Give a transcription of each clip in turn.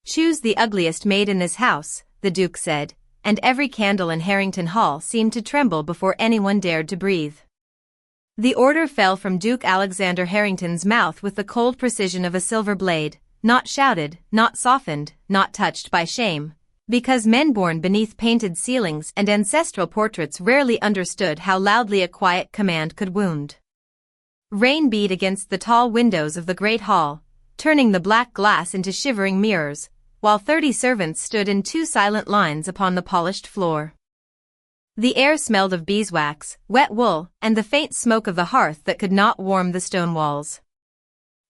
"Choose the ugliest maid in this house," the Duke said, and every candle in Harrington Hall seemed to tremble before anyone dared to breathe. The order fell from Duke Alexander Harrington's mouth with the cold precision of a silver blade, not shouted, not softened, not touched by shame, because men born beneath painted ceilings and ancestral portraits rarely understood how loudly a quiet command could wound. Rain beat against the tall windows of the great hall, turning the black glass into shivering mirrors, while 30 servants stood in 2 silent lines upon the polished floor. The air smelled of beeswax, wet wool, and the faint smoke of the hearth that could not warm the stone walls.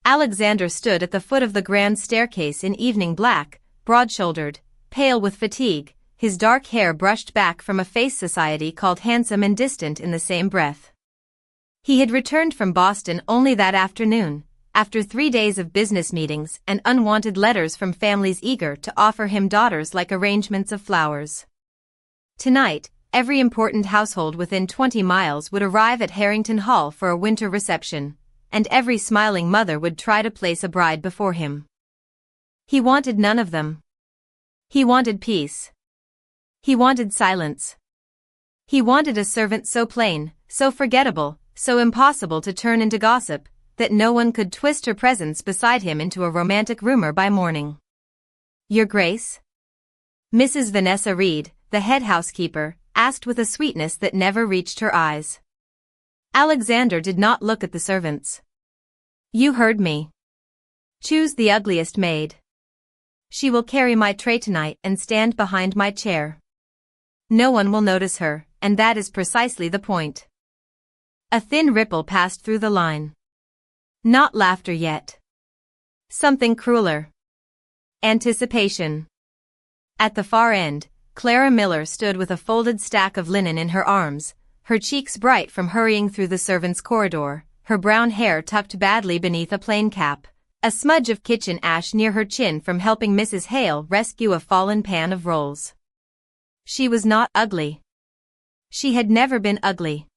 Alexander stood at the foot of the grand staircase in evening black, broad-shouldered, pale with fatigue, his dark hair brushed back from a face society called handsome and distant in the same breath. He had returned from Boston only that afternoon, after 3 days of business meetings and unwanted letters from families eager to offer him daughters like arrangements of flowers. Tonight, every important household within 20 miles would arrive at Harrington Hall for a winter reception, and every smiling mother would try to place a bride before him. He wanted none of them. He wanted peace. He wanted silence. He wanted a servant so plain, so forgettable, so impossible to turn into gossip, that no one could twist her presence beside him into a romantic rumor by morning. "Your Grace?" Mrs. Vanessa Reed, the head housekeeper, asked with a sweetness that never reached her eyes. Alexander did not look at the servants. "You heard me. Choose the ugliest maid. She will carry my tray tonight and stand behind my chair. No one will notice her, and that is precisely the point." A thin ripple passed through the line. Not laughter yet. Something crueler. Anticipation. At the far end, Clara Miller stood with a folded stack of linen in her arms, her cheeks bright from hurrying through the servants' corridor, her brown hair tucked badly beneath a plain cap, a smudge of kitchen ash near her chin from helping Mrs. Hale rescue a fallen pan of rolls. She was not ugly. She had never been ugly.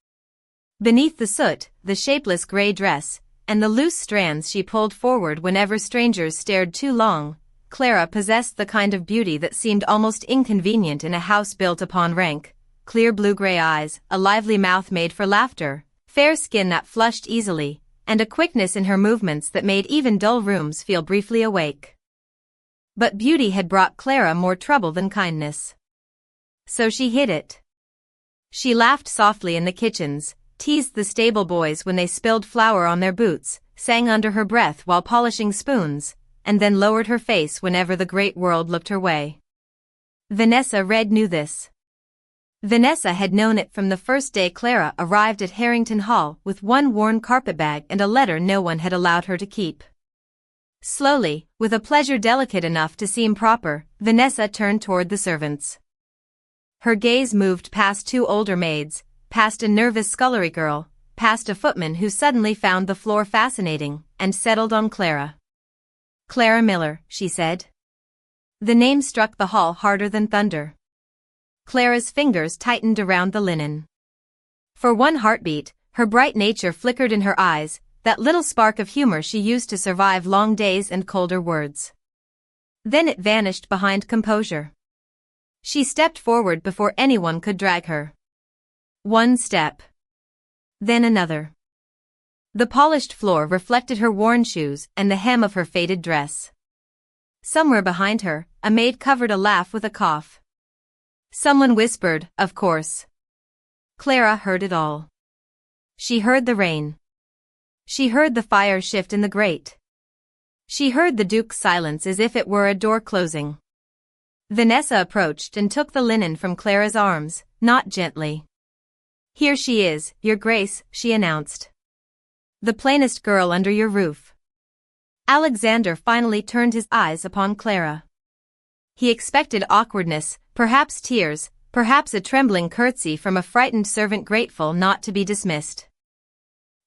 Beneath the soot, the shapeless gray dress, and the loose strands she pulled forward whenever strangers stared too long, Clara possessed the kind of beauty that seemed almost inconvenient in a house built upon rank: clear blue-gray eyes, a lively mouth made for laughter, fair skin that flushed easily, and a quickness in her movements that made even dull rooms feel briefly awake. But beauty had brought Clara more trouble than kindness. So she hid it. She laughed softly in the kitchens, teased the stable boys when they spilled flour on their boots, sang under her breath while polishing spoons, and then lowered her face whenever the great world looked her way. Vanessa Reed knew this. Vanessa had known it from the first day Clara arrived at Harrington Hall with one worn carpetbag and a letter no one had allowed her to keep. Slowly, with a pleasure delicate enough to seem proper, Vanessa turned toward the servants. Her gaze moved past 2 older maids, past a nervous scullery girl, past a footman who suddenly found the floor fascinating, and settled on Clara. "Clara Miller," she said. The name struck the hall harder than thunder. Clara's fingers tightened around the linen. For one heartbeat, her bright nature flickered in her eyes, that little spark of humor she used to survive long days and colder words. Then it vanished behind composure. She stepped forward before anyone could drag her. One step. Then another. The polished floor reflected her worn shoes and the hem of her faded dress. Somewhere behind her, a maid covered a laugh with a cough. Someone whispered, "Of course." Clara heard it all. She heard the rain. She heard the fire shift in the grate. She heard the Duke's silence as if it were a door closing. Vanessa approached and took the linen from Clara's arms, not gently. "Here she is, Your Grace," she announced. "The plainest girl under your roof." Alexander finally turned his eyes upon Clara. He expected awkwardness, perhaps tears, perhaps a trembling curtsy from a frightened servant grateful not to be dismissed.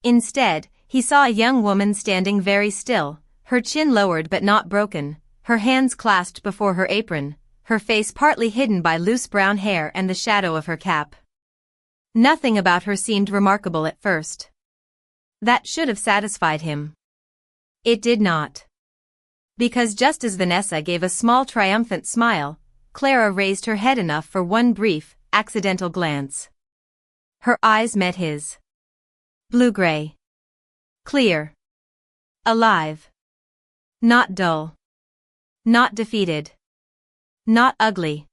Instead, he saw a young woman standing very still, her chin lowered but not broken, her hands clasped before her apron, her face partly hidden by loose brown hair and the shadow of her cap. Nothing about her seemed remarkable at first. That should have satisfied him. It did not. Because just as Vanessa gave a small triumphant smile, Clara raised her head enough for one brief, accidental glance. Her eyes met his. Blue-gray. Clear. Alive. Not dull. Not defeated. Not ugly.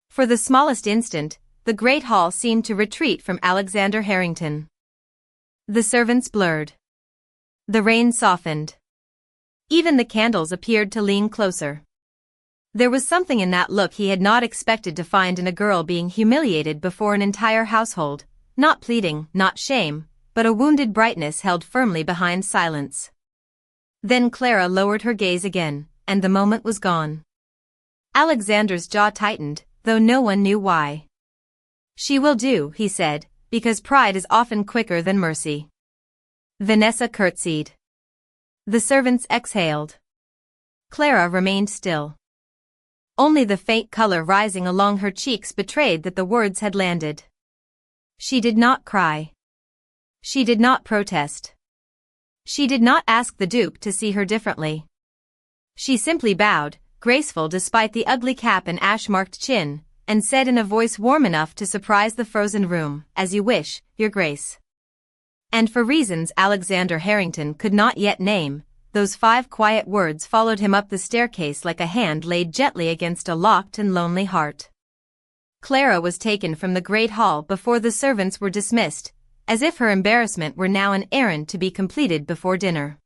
For the smallest instant, the great hall seemed to retreat from Alexander Harrington. The servants blurred. The rain softened. Even the candles appeared to lean closer. There was something in that look he had not expected to find in a girl being humiliated before an entire household, not pleading, not shame, but a wounded brightness held firmly behind silence. Then Clara lowered her gaze again, and the moment was gone. Alexander's jaw tightened, though no one knew why. She will do, he said, because pride is often quicker than mercy. Vanessa curtsied. The servants exhaled. Clara remained still. Only the faint color rising along her cheeks betrayed that the words had landed. She did not cry. She did not protest. She did not ask the Duke to see her differently. She simply bowed, graceful despite the ugly cap and ash-marked chin, and said in a voice warm enough to surprise the frozen room, "As you wish, Your Grace." And for reasons Alexander Harrington could not yet name, those 5 quiet words followed him up the staircase like a hand laid gently against a locked and lonely heart. Clara was taken from the great hall before the servants were dismissed, as if her embarrassment were now an errand to be completed before dinner.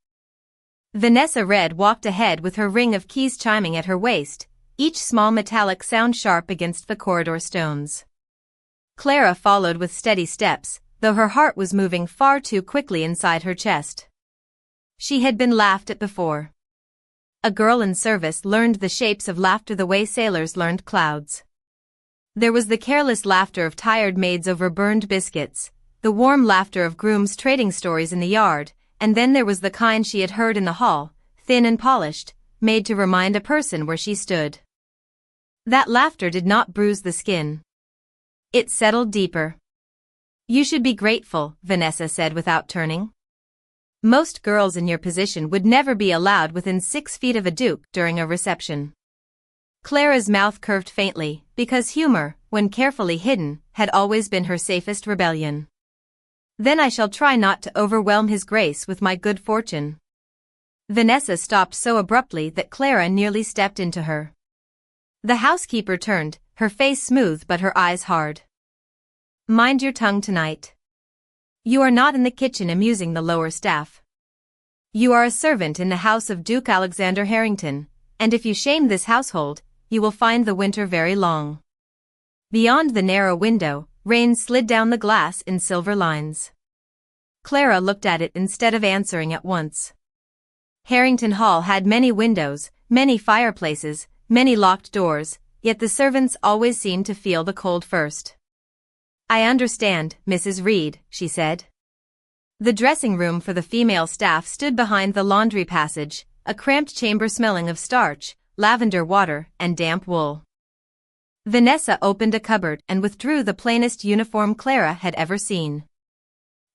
Vanessa Red walked ahead with her ring of keys chiming at her waist, each small metallic sound sharp against the corridor stones. Clara followed with steady steps, though her heart was moving far too quickly inside her chest. She had been laughed at before. A girl in service learned the shapes of laughter the way sailors learned clouds. There was the careless laughter of tired maids over burned biscuits, the warm laughter of grooms trading stories in the yard, and then there was the kind she had heard in the hall, thin and polished, made to remind a person where she stood. That laughter did not bruise the skin. It settled deeper. "You should be grateful," Vanessa said without turning. "Most girls in your position would never be allowed within 6 feet of a duke during a reception." Clara's mouth curved faintly, because humor, when carefully hidden, had always been her safest rebellion. "Then I shall try not to overwhelm His Grace with my good fortune." Vanessa stopped so abruptly that Clara nearly stepped into her. The housekeeper turned, her face smooth but her eyes hard. "Mind your tongue tonight. You are not in the kitchen amusing the lower staff. You are a servant in the house of Duke Alexander Harrington, and if you shame this household, you will find the winter very long." Beyond the narrow window, rain slid down the glass in silver lines. Clara looked at it instead of answering at once. Harrington Hall had many windows, many fireplaces, many locked doors, yet the servants always seemed to feel the cold first. "I understand, Mrs. Reed," she said. The dressing room for the female staff stood behind the laundry passage, a cramped chamber smelling of starch, lavender water, and damp wool. Vanessa opened a cupboard and withdrew the plainest uniform Clara had ever seen.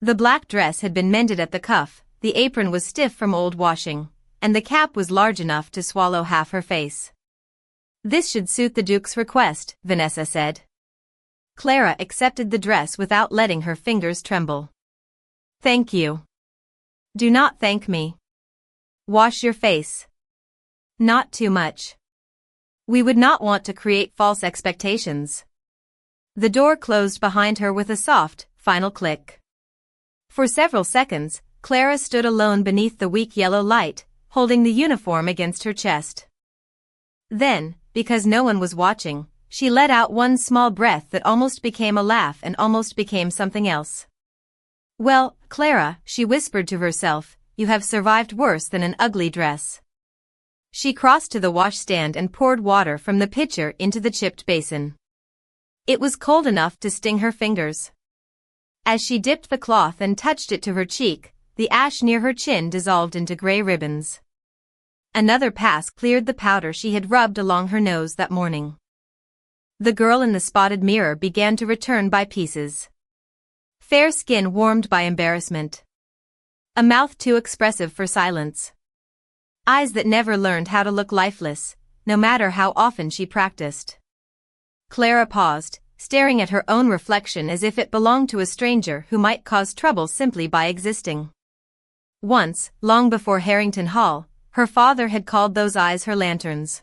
The black dress had been mended at the cuff, the apron was stiff from old washing, and the cap was large enough to swallow half her face. "This should suit the Duke's request," Vanessa said. Clara accepted the dress without letting her fingers tremble. "Thank you." "Do not thank me. Wash your face. Not too much. We would not want to create false expectations." The door closed behind her with a soft, final click. For several seconds, Clara stood alone beneath the weak yellow light, holding the uniform against her chest. Then, because no one was watching, she let out one small breath that almost became a laugh and almost became something else. "Well, Clara," she whispered to herself, "you have survived worse than an ugly dress." She crossed to the washstand and poured water from the pitcher into the chipped basin. It was cold enough to sting her fingers. As she dipped the cloth and touched it to her cheek, the ash near her chin dissolved into gray ribbons. Another pass cleared the powder she had rubbed along her nose that morning. The girl in the spotted mirror began to return by pieces. Fair skin warmed by embarrassment. A mouth too expressive for silence. Eyes that never learned how to look lifeless, no matter how often she practiced. Clara paused, staring at her own reflection as if it belonged to a stranger who might cause trouble simply by existing. Once, long before Harrington Hall, her father had called those eyes her lanterns.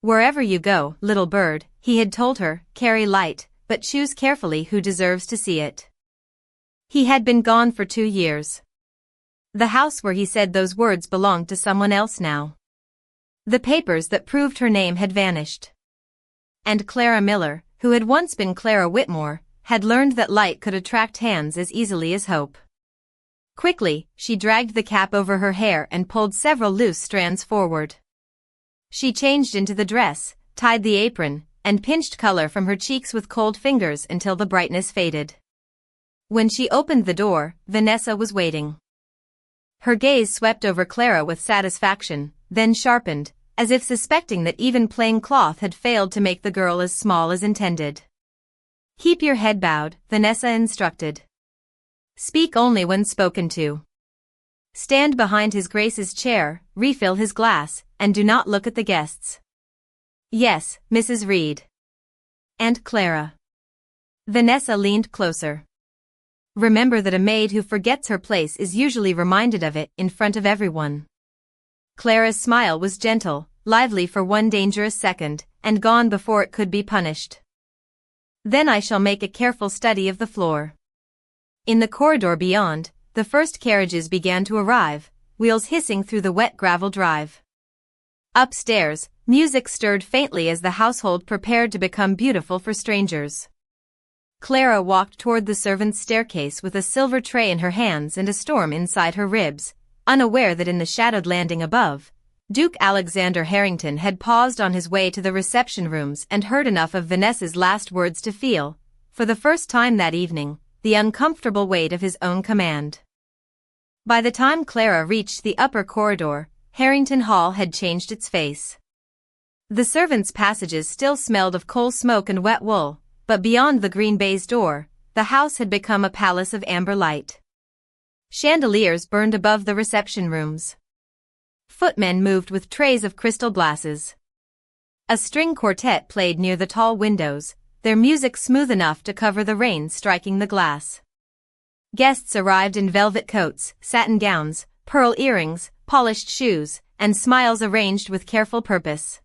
"Wherever you go, little bird," he had told her, "carry light, but choose carefully who deserves to see it." He had been gone for 2 years. The house where he said those words belonged to someone else now. The papers that proved her name had vanished. And Clara Miller, who had once been Clara Whitmore, had learned that light could attract hands as easily as hope. Quickly, she dragged the cap over her hair and pulled several loose strands forward. She changed into the dress, tied the apron, and pinched color from her cheeks with cold fingers until the brightness faded. When she opened the door, Vanessa was waiting. Her gaze swept over Clara with satisfaction, then sharpened, as if suspecting that even plain cloth had failed to make the girl as small as intended. "Keep your head bowed," Vanessa instructed. "Speak only when spoken to. Stand behind His Grace's chair, refill his glass, and do not look at the guests." "Yes, Mrs. Reed." "And Clara." Vanessa leaned closer. "Remember that a maid who forgets her place is usually reminded of it in front of everyone." Clara's smile was gentle, lively for one dangerous second, and gone before it could be punished. "Then I shall make a careful study of the floor." In the corridor beyond, the first carriages began to arrive, wheels hissing through the wet gravel drive. Upstairs, music stirred faintly as the household prepared to become beautiful for strangers. Clara walked toward the servants' staircase with a silver tray in her hands and a storm inside her ribs, unaware that in the shadowed landing above, Duke Alexander Harrington had paused on his way to the reception rooms and heard enough of Vanessa's last words to feel, for the first time that evening, the uncomfortable weight of his own command. By the time Clara reached the upper corridor, Harrington Hall had changed its face. The servants' passages still smelled of coal smoke and wet wool, but beyond the green baize door, the house had become a palace of amber light. Chandeliers burned above the reception rooms. Footmen moved with trays of crystal glasses. A string quartet played near the tall windows, their music smooth enough to cover the rain striking the glass. Guests arrived in velvet coats, satin gowns, pearl earrings, polished shoes, and smiles arranged with careful purpose.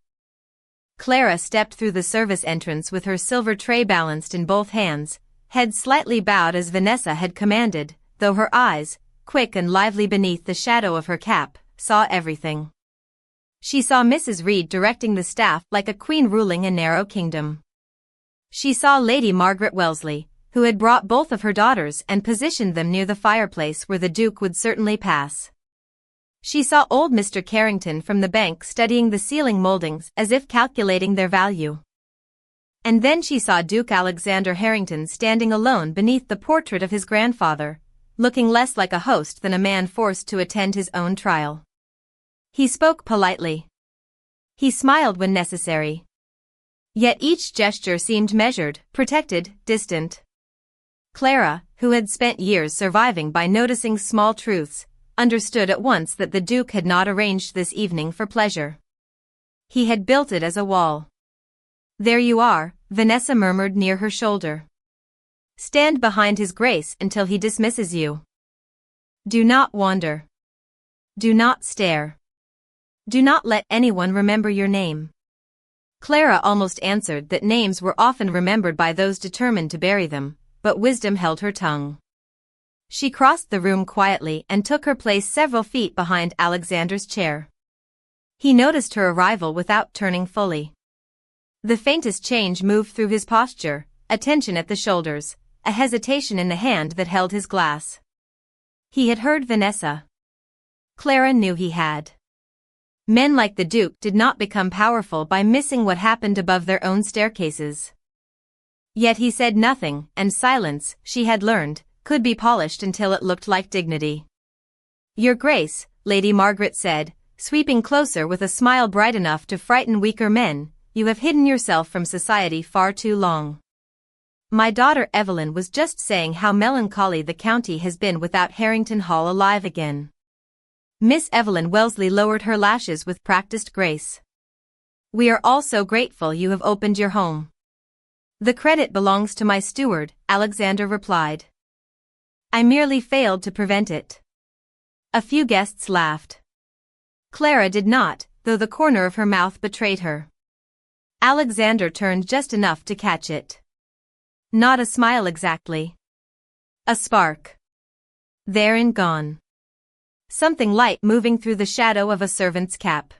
Clara stepped through the service entrance with her silver tray balanced in both hands, head slightly bowed as Vanessa had commanded, though her eyes, quick and lively beneath the shadow of her cap, saw everything. She saw Mrs. Reed directing the staff like a queen ruling a narrow kingdom. She saw Lady Margaret Wellesley, who had brought both of her daughters and positioned them near the fireplace where the Duke would certainly pass. She saw old Mr. Carrington from the bank studying the ceiling moldings as if calculating their value. And then she saw Duke Alexander Harrington standing alone beneath the portrait of his grandfather, looking less like a host than a man forced to attend his own trial. He spoke politely. He smiled when necessary. Yet each gesture seemed measured, protected, distant. Clara, who had spent years surviving by noticing small truths, understood at once that the Duke had not arranged this evening for pleasure. He had built it as a wall. "There you are," Vanessa murmured near her shoulder. "Stand behind His Grace until he dismisses you. Do not wander. Do not stare. Do not let anyone remember your name." Clara almost answered that names were often remembered by those determined to bury them, but wisdom held her tongue. She crossed the room quietly and took her place several feet behind Alexander's chair. He noticed her arrival without turning fully. The faintest change moved through his posture, a tension at the shoulders, a hesitation in the hand that held his glass. He had heard Vanessa. Clara knew he had. Men like the Duke did not become powerful by missing what happened above their own staircases. Yet he said nothing, and silence, she had learned, could be polished until it looked like dignity. "Your Grace," Lady Margaret said, sweeping closer with a smile bright enough to frighten weaker men, "you have hidden yourself from society far too long. My daughter Evelyn was just saying how melancholy the county has been without Harrington Hall alive again. Miss Evelyn Wellesley lowered her lashes with practiced grace. "We are all so grateful you have opened your home." "The credit belongs to my steward," Alexander replied. "I merely failed to prevent it." A few guests laughed. Clara did not, though the corner of her mouth betrayed her. Alexander turned just enough to catch it. Not a smile exactly. A spark. There and gone. Something light moving through the shadow of a servant's cap.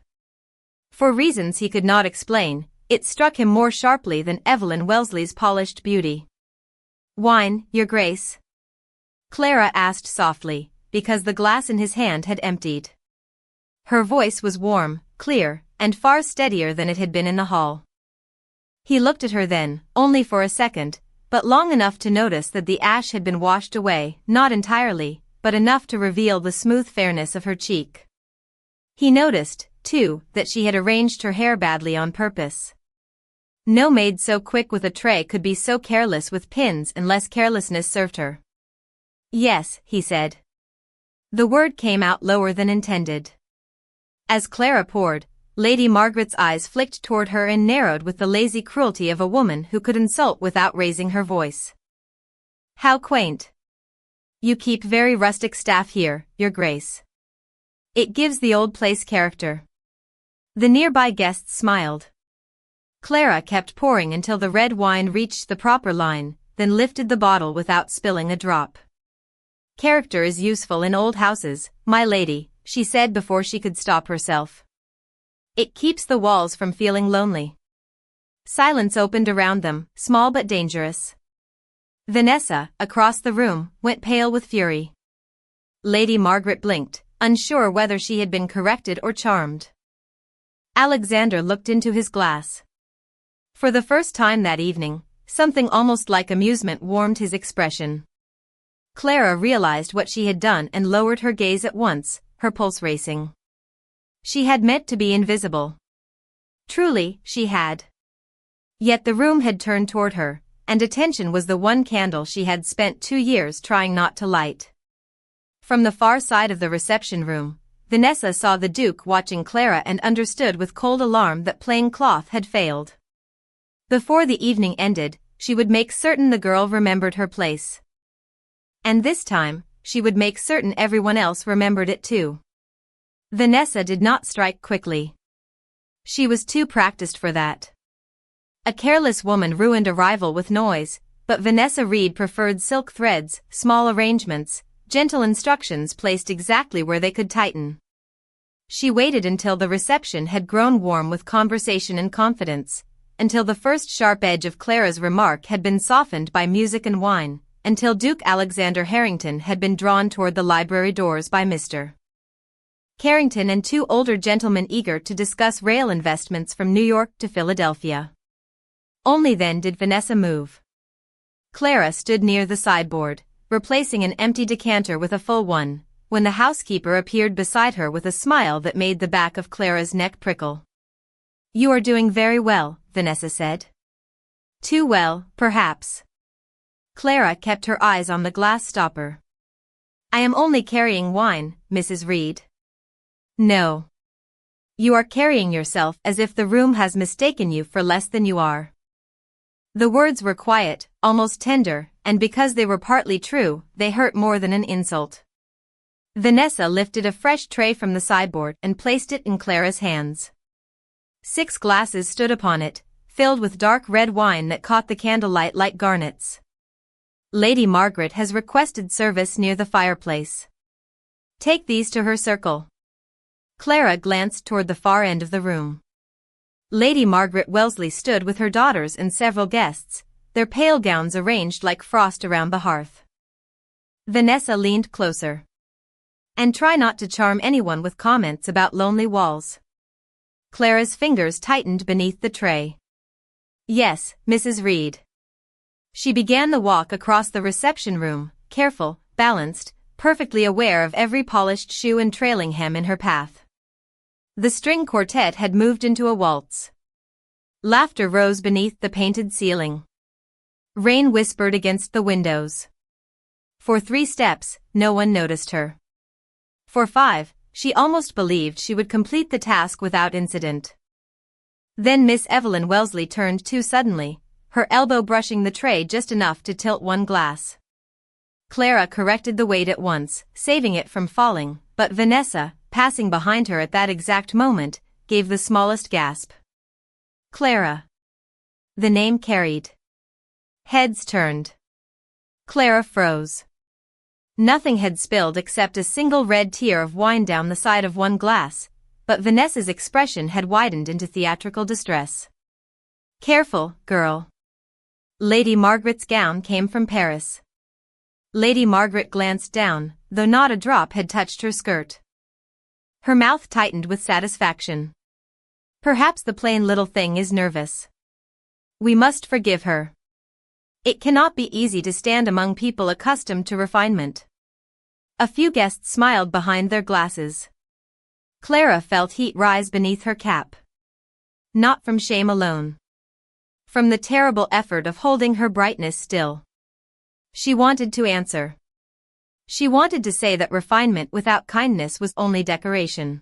For reasons he could not explain, it struck him more sharply than Evelyn Wellesley's polished beauty. "Wine, Your Grace?" Clara asked softly, because the glass in his hand had emptied. Her voice was warm, clear, and far steadier than it had been in the hall. He looked at her then, only for a second, but long enough to notice that the ash had been washed away, not entirely, but enough to reveal the smooth fairness of her cheek. He noticed, too, that she had arranged her hair badly on purpose. No maid so quick with a tray could be so careless with pins unless carelessness served her. "Yes," he said. The word came out lower than intended. As Clara poured, Lady Margaret's eyes flicked toward her and narrowed with the lazy cruelty of a woman who could insult without raising her voice. "How quaint. You keep very rustic staff here, Your Grace. It gives the old place character." The nearby guests smiled. Clara kept pouring until the red wine reached the proper line, then lifted the bottle without spilling a drop. "Character is useful in old houses, my lady," she said before she could stop herself. "It keeps the walls from feeling lonely." Silence opened around them, small but dangerous. Vanessa, across the room, went pale with fury. Lady Margaret blinked, unsure whether she had been corrected or charmed. Alexander looked into his glass. For the first time that evening, something almost like amusement warmed his expression. Clara realized what she had done and lowered her gaze at once, her pulse racing. She had meant to be invisible. Truly, she had. Yet the room had turned toward her, and attention was the one candle she had spent 2 years trying not to light. From the far side of the reception room, Vanessa saw the Duke watching Clara and understood with cold alarm that plain cloth had failed. Before the evening ended, she would make certain the girl remembered her place. And this time, she would make certain everyone else remembered it too. Vanessa did not strike quickly. She was too practiced for that. A careless woman ruined a rival with noise, but Vanessa Reed preferred silk threads, small arrangements, gentle instructions placed exactly where they could tighten. She waited until the reception had grown warm with conversation and confidence, until the first sharp edge of Clara's remark had been softened by music and wine, until Duke Alexander Harrington had been drawn toward the library doors by Mr. Carrington and 2 older gentlemen eager to discuss rail investments from New York to Philadelphia. Only then did Vanessa move. Clara stood near the sideboard, replacing an empty decanter with a full one, when the housekeeper appeared beside her with a smile that made the back of Clara's neck prickle. "You are doing very well," Vanessa said. "Too well, perhaps." Clara kept her eyes on the glass stopper. "I am only carrying wine, Mrs. Reed." "No. You are carrying yourself as if the room has mistaken you for less than you are." The words were quiet, almost tender, and because they were partly true, they hurt more than an insult. Vanessa lifted a fresh tray from the sideboard and placed it in Clara's hands. 6 glasses stood upon it, filled with dark red wine that caught the candlelight like garnets. "Lady Margaret has requested service near the fireplace. Take these to her circle." Clara glanced toward the far end of the room. Lady Margaret Wellesley stood with her daughters and several guests, their pale gowns arranged like frost around the hearth. Vanessa leaned closer. "And try not to charm anyone with comments about lonely walls." Clara's fingers tightened beneath the tray. "Yes, Mrs. Reed." She began the walk across the reception room, careful, balanced, perfectly aware of every polished shoe and trailing hem in her path. The string quartet had moved into a waltz. Laughter rose beneath the painted ceiling. Rain whispered against the windows. For 3 steps, no one noticed her. For 5, she almost believed she would complete the task without incident. Then Miss Evelyn Wellesley turned too suddenly, her elbow brushing the tray just enough to tilt one glass. Clara corrected the weight at once, saving it from falling, but Vanessa, passing behind her at that exact moment, gave the smallest gasp. Clara. The name carried. Heads turned. Clara froze. Nothing had spilled except a single red tear of wine down the side of one glass, but Vanessa's expression had widened into theatrical distress. Careful, girl. Lady Margaret's gown came from Paris. Lady Margaret glanced down, though not a drop had touched her skirt. Her mouth tightened with satisfaction. Perhaps the plain little thing is nervous. We must forgive her. It cannot be easy to stand among people accustomed to refinement. A few guests smiled behind their glasses. Clara felt heat rise beneath her cap. Not from shame alone. From the terrible effort of holding her brightness still. She wanted to answer. She wanted to say that refinement without kindness was only decoration.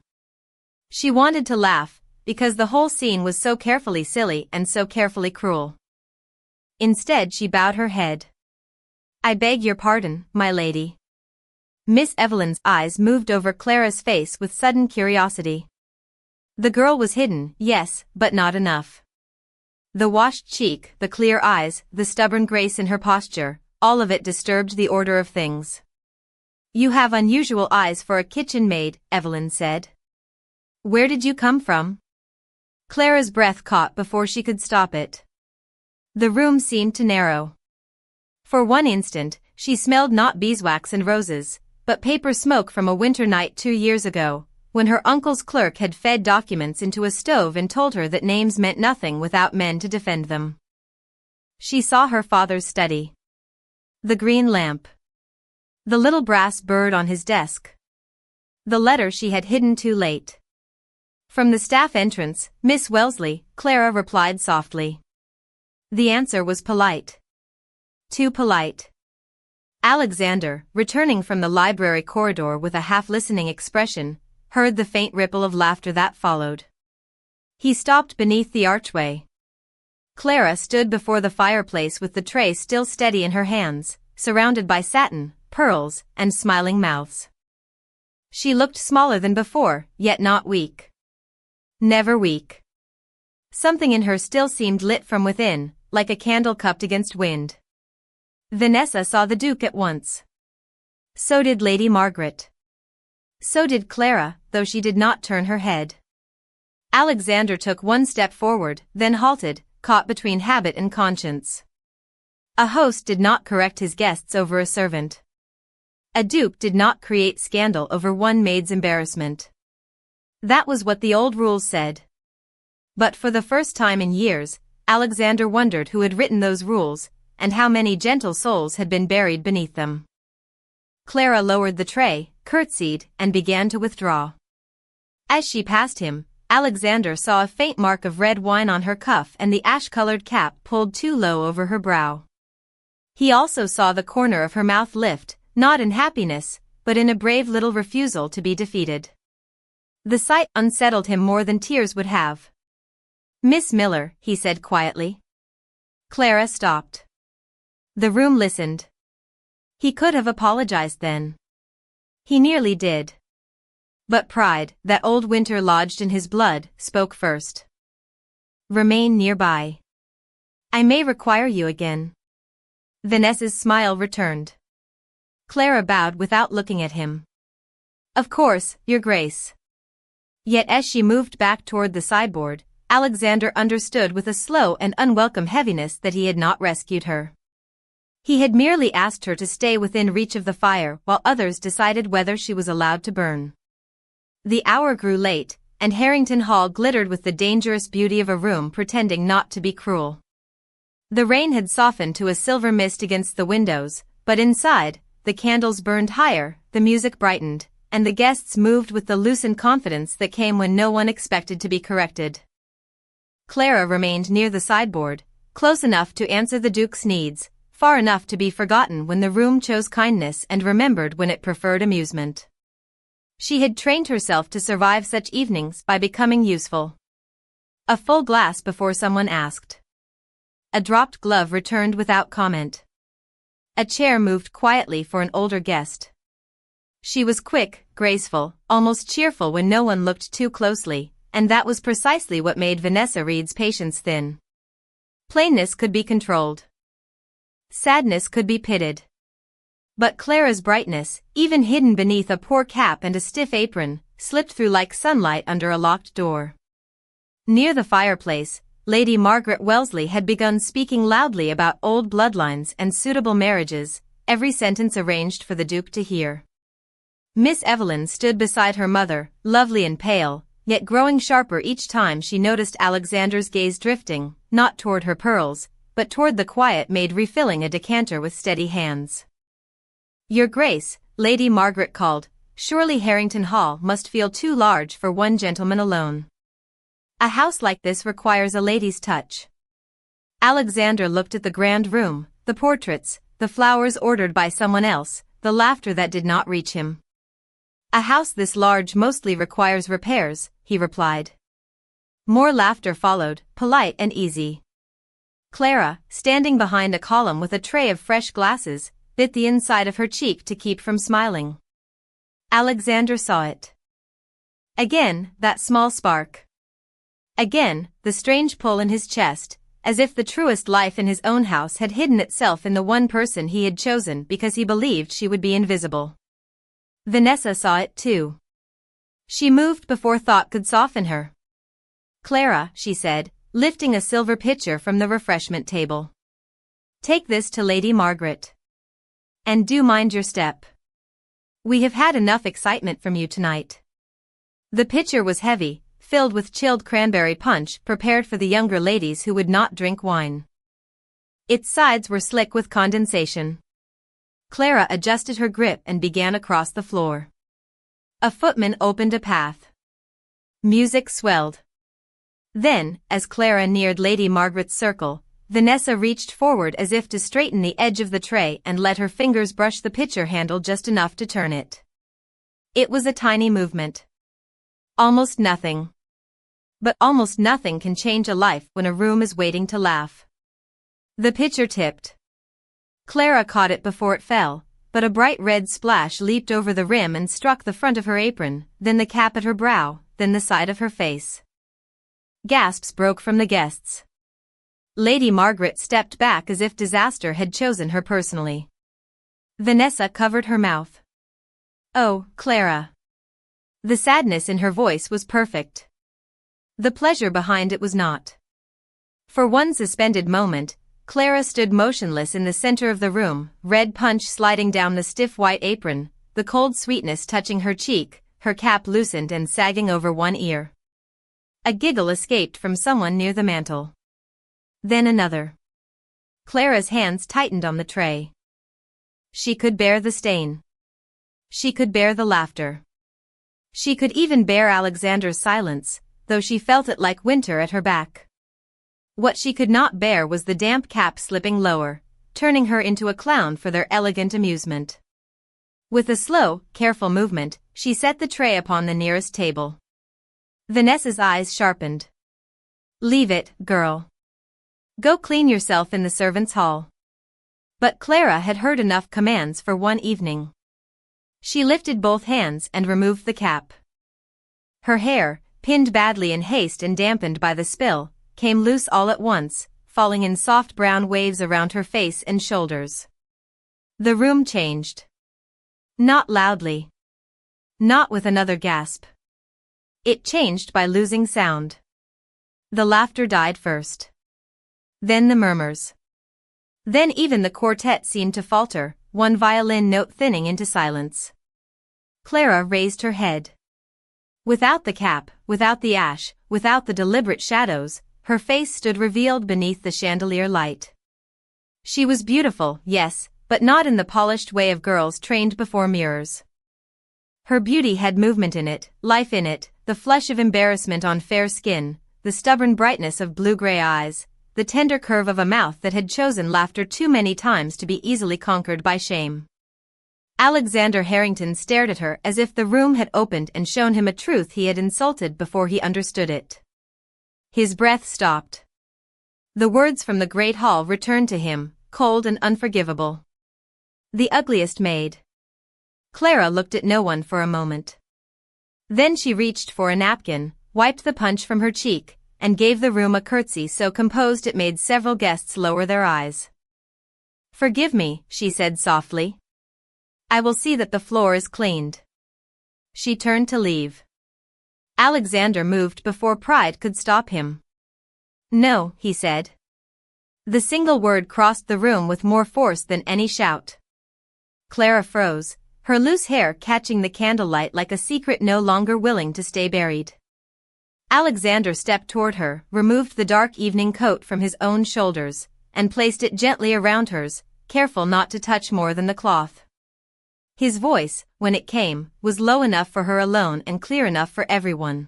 She wanted to laugh, because the whole scene was so carefully silly and so carefully cruel. Instead she bowed her head. I beg your pardon, my lady. Miss Evelyn's eyes moved over Clara's face with sudden curiosity. The girl was hidden, yes, but not enough. The washed cheek, the clear eyes, the stubborn grace in her posture, all of it disturbed the order of things. You have unusual eyes for a kitchen maid, Evelyn said. Where did you come from? Clara's breath caught before she could stop it. The room seemed to narrow. For one instant, she smelled not beeswax and roses, but paper smoke from a winter night 2 years ago, when her uncle's clerk had fed documents into a stove and told her that names meant nothing without men to defend them. She saw her father's study. The green lamp. The little brass bird on his desk. The letter she had hidden too late. From the staff entrance, Miss Wellesley, Clara replied softly. The answer was polite. Too polite. Alexander, returning from the library corridor with a half-listening expression, heard the faint ripple of laughter that followed. He stopped beneath the archway. Clara stood before the fireplace with the tray still steady in her hands, surrounded by satin, pearls, and smiling mouths. She looked smaller than before, yet not weak. Never weak. Something in her still seemed lit from within, like a candle cupped against wind. Vanessa saw the Duke at once. So did Lady Margaret. So did Clara, though she did not turn her head. Alexander took one step forward, then halted, caught between habit and conscience. A host did not correct his guests over a servant. A duke did not create scandal over one maid's embarrassment. That was what the old rules said. But for the first time in years, Alexander wondered who had written those rules, and how many gentle souls had been buried beneath them. Clara lowered the tray, curtsied, and began to withdraw. As she passed him, Alexander saw a faint mark of red wine on her cuff and the ash-colored cap pulled too low over her brow. He also saw the corner of her mouth lift, not in happiness, but in a brave little refusal to be defeated. The sight unsettled him more than tears would have. Miss Miller, he said quietly. Clara stopped. The room listened. He could have apologized then. He nearly did. But pride, that old winter lodged in his blood, spoke first. Remain nearby. I may require you again. Vanessa's smile returned. Clara bowed without looking at him. Of course, Your Grace. Yet as she moved back toward the sideboard, Alexander understood with a slow and unwelcome heaviness that he had not rescued her. He had merely asked her to stay within reach of the fire while others decided whether she was allowed to burn. The hour grew late, and Harrington Hall glittered with the dangerous beauty of a room pretending not to be cruel. The rain had softened to a silver mist against the windows, but inside, the candles burned higher, the music brightened, and the guests moved with the loosened confidence that came when no one expected to be corrected. Clara remained near the sideboard, close enough to answer the Duke's needs, far enough to be forgotten when the room chose kindness and remembered when it preferred amusement. She had trained herself to survive such evenings by becoming useful. A full glass before someone asked. A dropped glove returned without comment. A chair moved quietly for an older guest. She was quick, graceful, almost cheerful when no one looked too closely, and that was precisely what made Vanessa Reed's patience thin. Plainness could be controlled. Sadness could be pitted. But Clara's brightness, even hidden beneath a poor cap and a stiff apron, slipped through like sunlight under a locked door. Near the fireplace, Lady Margaret Wellesley had begun speaking loudly about old bloodlines and suitable marriages, every sentence arranged for the Duke to hear. Miss Evelyn stood beside her mother, lovely and pale, yet growing sharper each time she noticed Alexander's gaze drifting, not toward her pearls, but toward the quiet maid refilling a decanter with steady hands. "Your Grace," Lady Margaret called, "surely Harrington Hall must feel too large for one gentleman alone. A house like this requires a lady's touch." Alexander looked at the grand room, the portraits, the flowers ordered by someone else, the laughter that did not reach him. "A house this large mostly requires repairs," he replied. More laughter followed, polite and easy. Clara, standing behind a column with a tray of fresh glasses, bit the inside of her cheek to keep from smiling. Alexander saw it. Again, that small spark. Again, the strange pull in his chest, as if the truest life in his own house had hidden itself in the one person he had chosen because he believed she would be invisible. Vanessa saw it too. She moved before thought could soften her. "Clara," she said, lifting a silver pitcher from the refreshment table. "Take this to Lady Margaret. And do mind your step. We have had enough excitement from you tonight." The pitcher was heavy, filled with chilled cranberry punch prepared for the younger ladies who would not drink wine. Its sides were slick with condensation. Clara adjusted her grip and began across the floor. A footman opened a path. Music swelled. Then, as Clara neared Lady Margaret's circle, Vanessa reached forward as if to straighten the edge of the tray and let her fingers brush the pitcher handle just enough to turn it. It was a tiny movement. Almost nothing. But almost nothing can change a life when a room is waiting to laugh. The pitcher tipped. Clara caught it before it fell, but a bright red splash leaped over the rim and struck the front of her apron, then the cap at her brow, then the side of her face. Gasps broke from the guests. Lady Margaret stepped back as if disaster had chosen her personally. Vanessa covered her mouth. "Oh, Clara." The sadness in her voice was perfect. The pleasure behind it was not. For one suspended moment, Clara stood motionless in the center of the room, red punch sliding down the stiff white apron, the cold sweetness touching her cheek, her cap loosened and sagging over one ear. A giggle escaped from someone near the mantel. Then another. Clara's hands tightened on the tray. She could bear the stain. She could bear the laughter. She could even bear Alexander's silence, though she felt it like winter at her back. What she could not bear was the damp cap slipping lower, turning her into a clown for their elegant amusement. With a slow, careful movement, she set the tray upon the nearest table. Vanessa's eyes sharpened. "Leave it, girl. Go clean yourself in the servants' hall." But Clara had heard enough commands for one evening. She lifted both hands and removed the cap. Her hair, pinned badly in haste and dampened by the spill, came loose all at once, falling in soft brown waves around her face and shoulders. The room changed. Not loudly. Not with another gasp. It changed by losing sound. The laughter died first. Then the murmurs. Then even the quartet seemed to falter, one violin note thinning into silence. Clara raised her head. Without the cap, without the ash, without the deliberate shadows, her face stood revealed beneath the chandelier light. She was beautiful, yes, but not in the polished way of girls trained before mirrors. Her beauty had movement in it, life in it, the flush of embarrassment on fair skin, the stubborn brightness of blue-gray eyes, the tender curve of a mouth that had chosen laughter too many times to be easily conquered by shame. Alexander Harrington stared at her as if the room had opened and shown him a truth he had insulted before he understood it. His breath stopped. The words from the great hall returned to him, cold and unforgivable. The ugliest maid. Clara looked at no one for a moment. Then she reached for a napkin, wiped the punch from her cheek, and gave the room a curtsy so composed it made several guests lower their eyes. "Forgive me," she said softly. "I will see that the floor is cleaned." She turned to leave. Alexander moved before pride could stop him. "No," he said. The single word crossed the room with more force than any shout. Clara froze, her loose hair catching the candlelight like a secret no longer willing to stay buried. Alexander stepped toward her, removed the dark evening coat from his own shoulders, and placed it gently around hers, careful not to touch more than the cloth. His voice, when it came, was low enough for her alone and clear enough for everyone.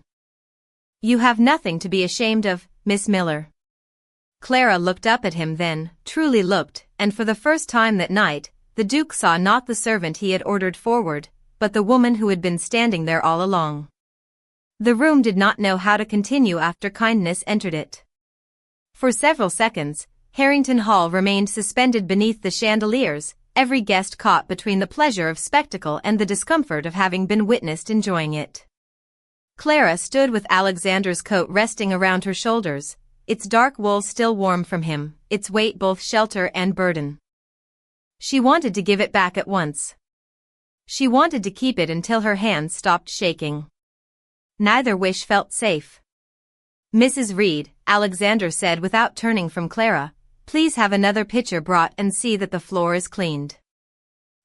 "You have nothing to be ashamed of, Miss Miller." Clara looked up at him then, truly looked, and for the first time that night, the Duke saw not the servant he had ordered forward, but the woman who had been standing there all along. The room did not know how to continue after kindness entered it. For several seconds, Harrington Hall remained suspended beneath the chandeliers, every guest caught between the pleasure of spectacle and the discomfort of having been witnessed enjoying it. Clara stood with Alexander's coat resting around her shoulders, its dark wool still warm from him, its weight both shelter and burden. She wanted to give it back at once. She wanted to keep it until her hands stopped shaking. Neither wish felt safe. "Mrs. Reed," Alexander said without turning from Clara, "please have another pitcher brought and see that the floor is cleaned."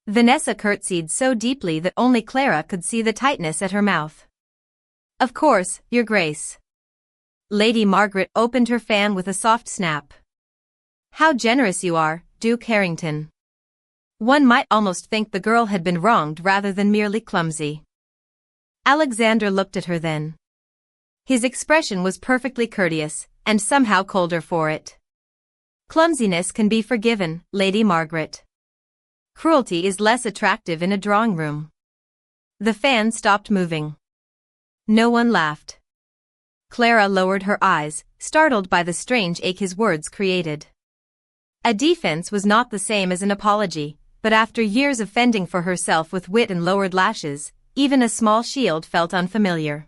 Vanessa curtsied so deeply that only Clara could see the tightness at her mouth. "Of course, Your Grace." Lady Margaret opened her fan with a soft snap. "How generous you are, Duke Harrington." One might almost think the girl had been wronged rather than merely clumsy. Alexander looked at her then. His expression was perfectly courteous, and somehow colder for it. "Clumsiness can be forgiven, Lady Margaret. Cruelty is less attractive in a drawing room." The fan stopped moving. No one laughed. Clara lowered her eyes, startled by the strange ache his words created. A defense was not the same as an apology, but after years of fending for herself with wit and lowered lashes, even a small shield felt unfamiliar.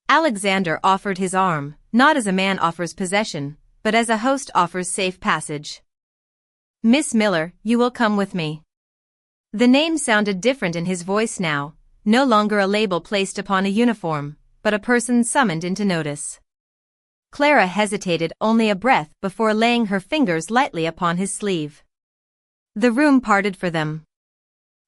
Alexander offered his arm, not as a man offers possession, but as a host offers safe passage. "Miss Miller, you will come with me." The name sounded different in his voice now, no longer a label placed upon a uniform, but a person summoned into notice. Clara hesitated only a breath before laying her fingers lightly upon his sleeve. The room parted for them.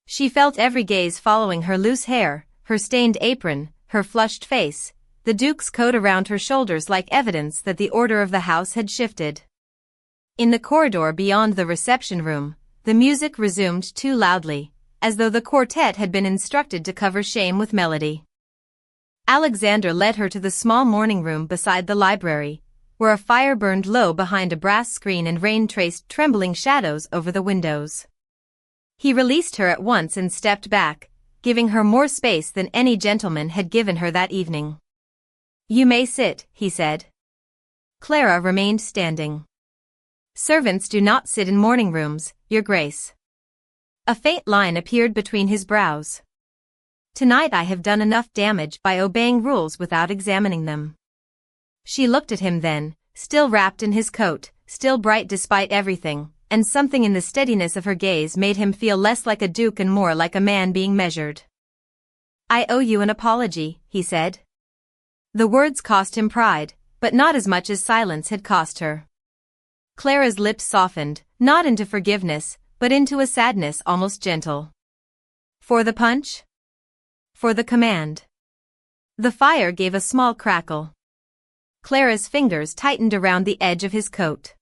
She felt every gaze following her loose hair, her stained apron, her flushed face, the Duke's coat around her shoulders like evidence that the order of the house had shifted. In the corridor beyond the reception room, the music resumed too loudly, as though the quartet had been instructed to cover shame with melody. Alexander led her to the small morning room beside the library, where a fire burned low behind a brass screen and rain traced trembling shadows over the windows. He released her at once and stepped back, giving her more space than any gentleman had given her that evening. "You may sit," he said. Clara remained standing. "Servants do not sit in morning rooms, Your Grace." A faint line appeared between his brows. "Tonight I have done enough damage by obeying rules without examining them." She looked at him then, still wrapped in his coat, still bright despite everything, and something in the steadiness of her gaze made him feel less like a duke and more like a man being measured. "I owe you an apology," he said. The words cost him pride, but not as much as silence had cost her. Clara's lips softened, not into forgiveness, but into a sadness almost gentle. "For the punch?" "For the command." The fire gave a small crackle. Clara's fingers tightened around the edge of his coat.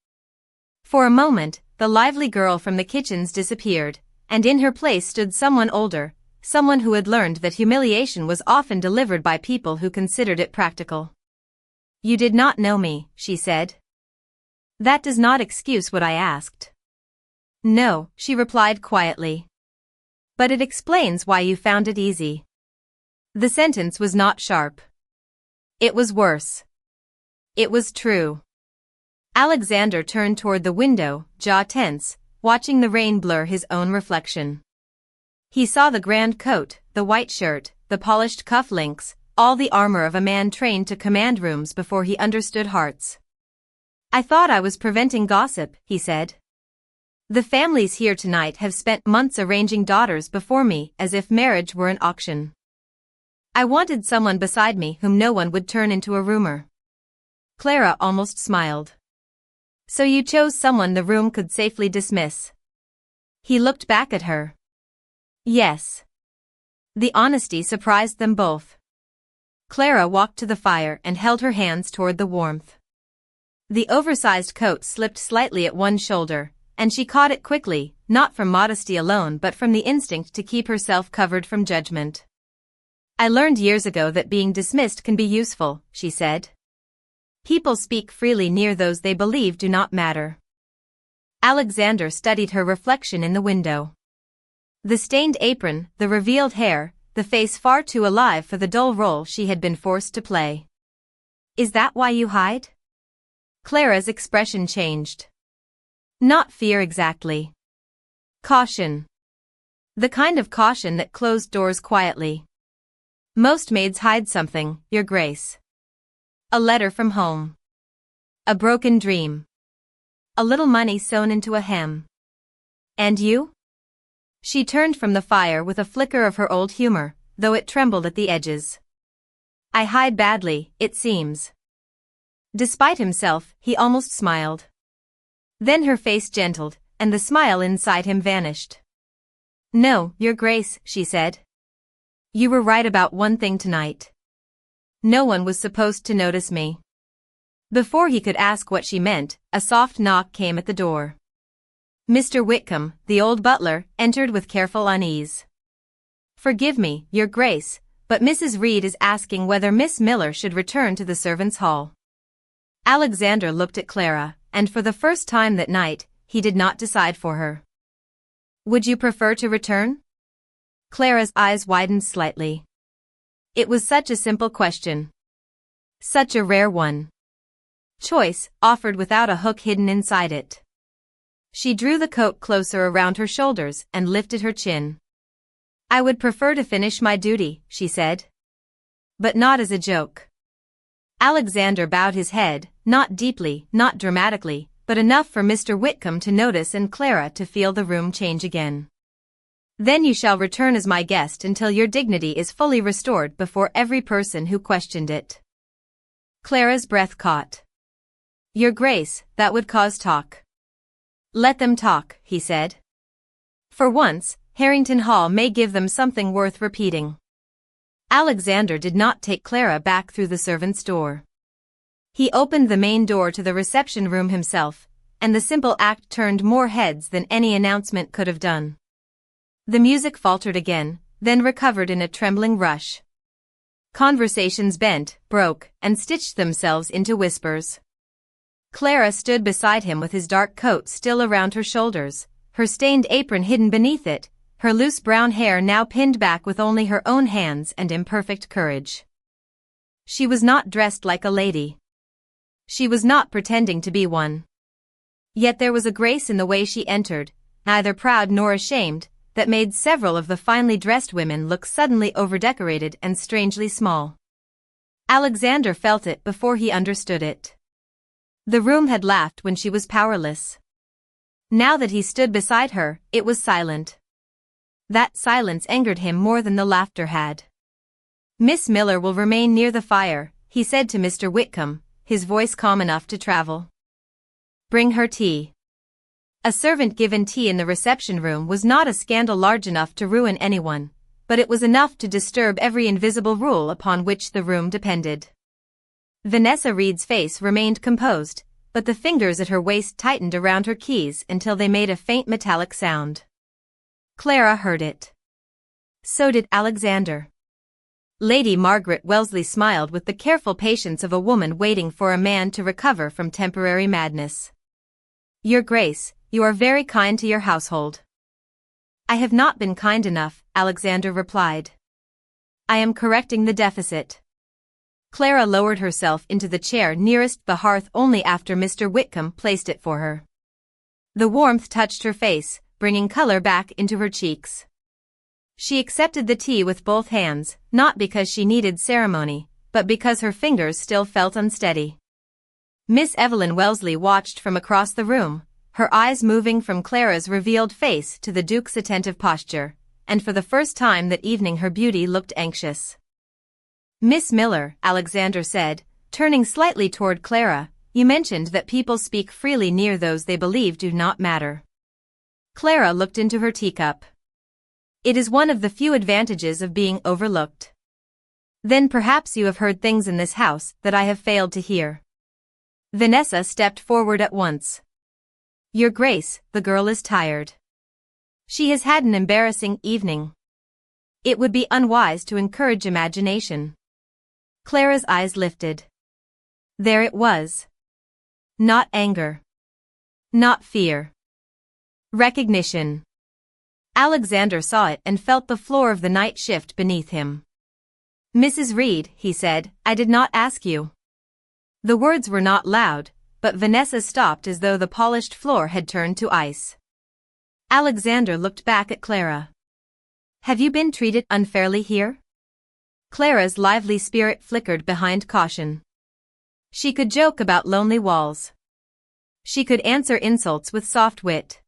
For a moment, the lively girl from the kitchens disappeared, and in her place stood someone older, someone who had learned that humiliation was often delivered by people who considered it practical. "You did not know me," she said. "That does not excuse what I asked." "No," she replied quietly. But it explains why you found it easy. The sentence was not sharp. It was worse. It was true. Alexander turned toward the window, jaw tense, watching the rain blur his own reflection. He saw the grand coat, the white shirt, the polished cuff links, all the armor of a man trained to command rooms before he understood hearts. "I thought I was preventing gossip," he said. "The families here tonight have spent months arranging daughters before me as if marriage were an auction. I wanted someone beside me whom no one would turn into a rumor." Clara almost smiled. "So you chose someone the room could safely dismiss?" He looked back at her. "Yes." The honesty surprised them both. Clara walked to the fire and held her hands toward the warmth. The oversized coat slipped slightly at one shoulder, and she caught it quickly, not from modesty alone but from the instinct to keep herself covered from judgment. "I learned years ago that being dismissed can be useful," she said. "People speak freely near those they believe do not matter." Alexander studied her reflection in the window. The stained apron, the revealed hair, the face far too alive for the dull role she had been forced to play. "Is that why you hide?" Clara's expression changed. "Not fear exactly. Caution. The kind of caution that closed doors quietly. Most maids hide something, Your Grace. A letter from home. A broken dream. A little money sewn into a hem. And you?" She turned from the fire with a flicker of her old humor, though it trembled at the edges. "I hide badly, it seems." Despite himself, he almost smiled. Then her face gentled, and the smile inside him vanished. "No, Your Grace," she said. "You were right about one thing tonight. No one was supposed to notice me." Before he could ask what she meant, a soft knock came at the door. Mr. Whitcomb, the old butler, entered with careful unease. "Forgive me, Your Grace, but Mrs. Reed is asking whether Miss Miller should return to the servants' hall." Alexander looked at Clara, and for the first time that night, he did not decide for her. "Would you prefer to return?" Clara's eyes widened slightly. It was such a simple question. Such a rare one. Choice, offered without a hook hidden inside it. She drew the coat closer around her shoulders and lifted her chin. "I would prefer to finish my duty," she said. "But not as a joke." Alexander bowed his head, not deeply, not dramatically, but enough for Mr. Whitcomb to notice and Clara to feel the room change again. "Then you shall return as my guest until your dignity is fully restored before every person who questioned it." Clara's breath caught. "Your Grace, that would cause talk." "Let them talk," he said. "For once, Harrington Hall may give them something worth repeating." Alexander did not take Clara back through the servants' door. He opened the main door to the reception room himself, and the simple act turned more heads than any announcement could have done. The music faltered again, then recovered in a trembling rush. Conversations bent, broke, and stitched themselves into whispers. Clara stood beside him with his dark coat still around her shoulders, her stained apron hidden beneath it, her loose brown hair now pinned back with only her own hands and imperfect courage. She was not dressed like a lady. She was not pretending to be one. Yet there was a grace in the way she entered, neither proud nor ashamed, that made several of the finely dressed women look suddenly overdecorated and strangely small. Alexander felt it before he understood it. The room had laughed when she was powerless. Now that he stood beside her, it was silent. That silence angered him more than the laughter had. "Miss Miller will remain near the fire," he said to Mr. Whitcomb, his voice calm enough to travel. "Bring her tea." A servant given tea in the reception room was not a scandal large enough to ruin anyone, but it was enough to disturb every invisible rule upon which the room depended. Vanessa Reed's face remained composed, but the fingers at her waist tightened around her keys until they made a faint metallic sound. Clara heard it. So did Alexander. Lady Margaret Wellesley smiled with the careful patience of a woman waiting for a man to recover from temporary madness. "Your Grace, you are very kind to your household." I have not been kind enough, Alexander replied. I am correcting the deficit. Clara lowered herself into the chair nearest the hearth only after Mr. Whitcomb placed it for her. The warmth touched her face, bringing color back into her cheeks. She accepted the tea with both hands, not because she needed ceremony, but because her fingers still felt unsteady. Miss Evelyn Wellesley watched from across the room, her eyes moving from Clara's revealed face to the Duke's attentive posture, and for the first time that evening her beauty looked anxious. Miss Miller, Alexander said, turning slightly toward Clara, you mentioned that people speak freely near those they believe do not matter. Clara looked into her teacup. It is one of the few advantages of being overlooked. Then perhaps you have heard things in this house that I have failed to hear. Vanessa stepped forward at once. Your Grace, the girl is tired. She has had an embarrassing evening. It would be unwise to encourage imagination. Clara's eyes lifted. There it was. Not anger. Not fear. Recognition. Alexander saw it and felt the floor of the night shift beneath him. Mrs. Reed, he said, I did not ask you. The words were not loud, but Vanessa stopped as though the polished floor had turned to ice. Alexander looked back at Clara. Have you been treated unfairly here? Clara's lively spirit flickered behind caution. She could joke about lonely walls. She could answer insults with soft wit.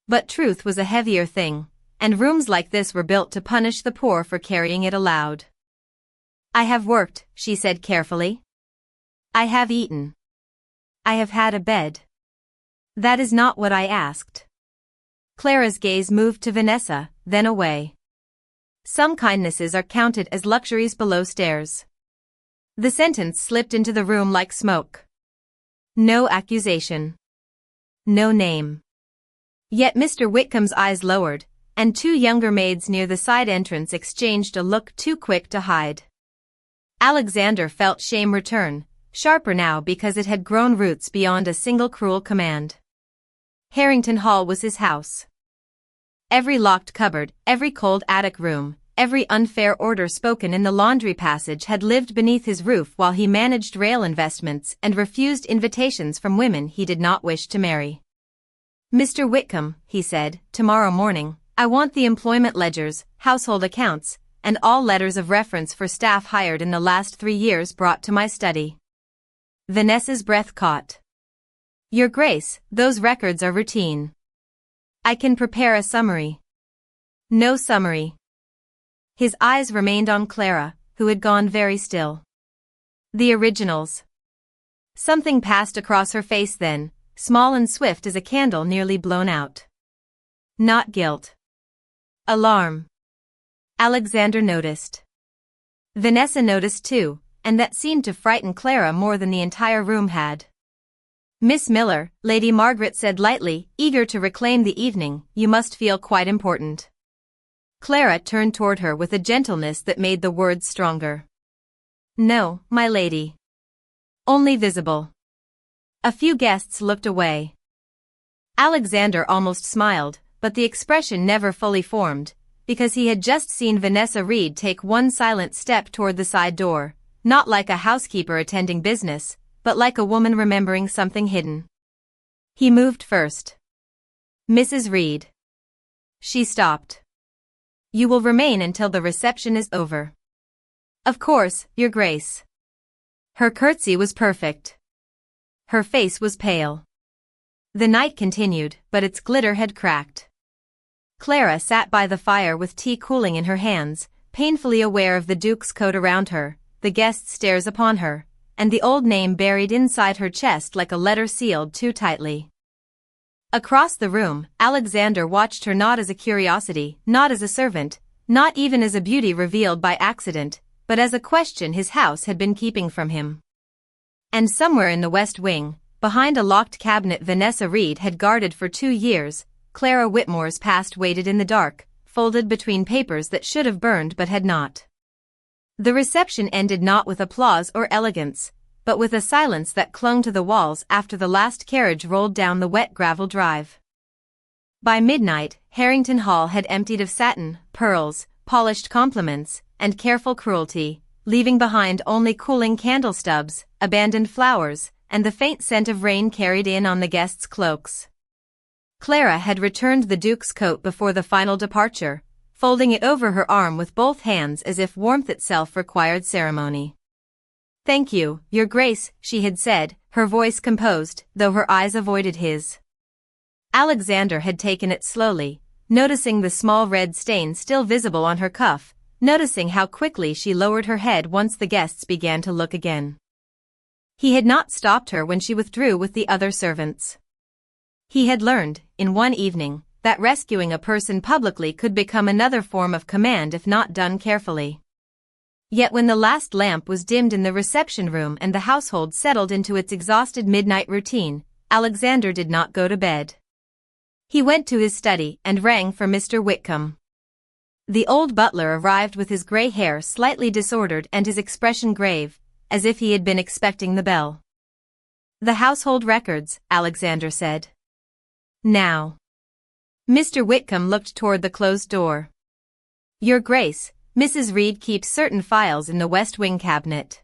But truth was a heavier thing, and rooms like this were built to punish the poor for carrying it aloud. I have worked, she said carefully. I have eaten. I have had a bed. That is not what I asked. Clara's gaze moved to Vanessa, then away. Some kindnesses are counted as luxuries below stairs. The sentence slipped into the room like smoke. No accusation. No name. Yet Mr. Whitcomb's eyes lowered, and two younger maids near the side entrance exchanged a look too quick to hide. Alexander felt shame return, sharper now because it had grown roots beyond a single cruel command. Harrington Hall was his house. Every locked cupboard, every cold attic room, every unfair order spoken in the laundry passage had lived beneath his roof while he managed rail investments and refused invitations from women he did not wish to marry. Mr. Whitcomb, he said, tomorrow morning, I want the employment ledgers, household accounts, and all letters of reference for staff hired in the last 3 years brought to my study. Vanessa's breath caught. Your Grace, those records are routine. I can prepare a summary. No summary. His eyes remained on Clara, who had gone very still. The originals. Something passed across her face then, small and swift as a candle nearly blown out. Not guilt. Alarm. Alexander noticed. Vanessa noticed too, and that seemed to frighten Clara more than the entire room had. Miss Miller, Lady Margaret said lightly, eager to reclaim the evening, you must feel quite important. Clara turned toward her with a gentleness that made the words stronger. No, my lady. Only visible. A few guests looked away. Alexander almost smiled, but the expression never fully formed, because he had just seen Vanessa Reed take one silent step toward the side door, not like a housekeeper attending business, but like a woman remembering something hidden. He moved first. Mrs. Reed. She stopped. You will remain until the reception is over. Of course, Your Grace. Her curtsy was perfect. Her face was pale. The night continued, but its glitter had cracked. Clara sat by the fire with tea cooling in her hands, painfully aware of the Duke's coat around her, the guests' stares upon her, and the old name buried inside her chest like a letter sealed too tightly. Across the room, Alexander watched her not as a curiosity, not as a servant, not even as a beauty revealed by accident, but as a question his house had been keeping from him. And somewhere in the West Wing, behind a locked cabinet Vanessa Reed had guarded for 2 years, Clara Whitmore's past waited in the dark, folded between papers that should have burned but had not. The reception ended not with applause or elegance, but with a silence that clung to the walls after the last carriage rolled down the wet gravel drive. By midnight, Harrington Hall had emptied of satin, pearls, polished compliments, and careful cruelty, leaving behind only cooling candle stubs, abandoned flowers, and the faint scent of rain carried in on the guests' cloaks. Clara had returned the Duke's coat before the final departure, folding it over her arm with both hands as if warmth itself required ceremony. "Thank you, Your Grace," she had said, her voice composed, though her eyes avoided his. Alexander had taken it slowly, noticing the small red stain still visible on her cuff, noticing how quickly she lowered her head once the guests began to look again. He had not stopped her when she withdrew with the other servants. He had learned, in one evening, that rescuing a person publicly could become another form of command if not done carefully. Yet when the last lamp was dimmed in the reception room and the household settled into its exhausted midnight routine, Alexander did not go to bed. He went to his study and rang for Mr. Whitcomb. The old butler arrived with his gray hair slightly disordered and his expression grave, as if he had been expecting the bell. "The household records," Alexander said. "Now." Mr. Whitcomb looked toward the closed door. "Your Grace, Mrs. Reed keeps certain files in the West Wing cabinet."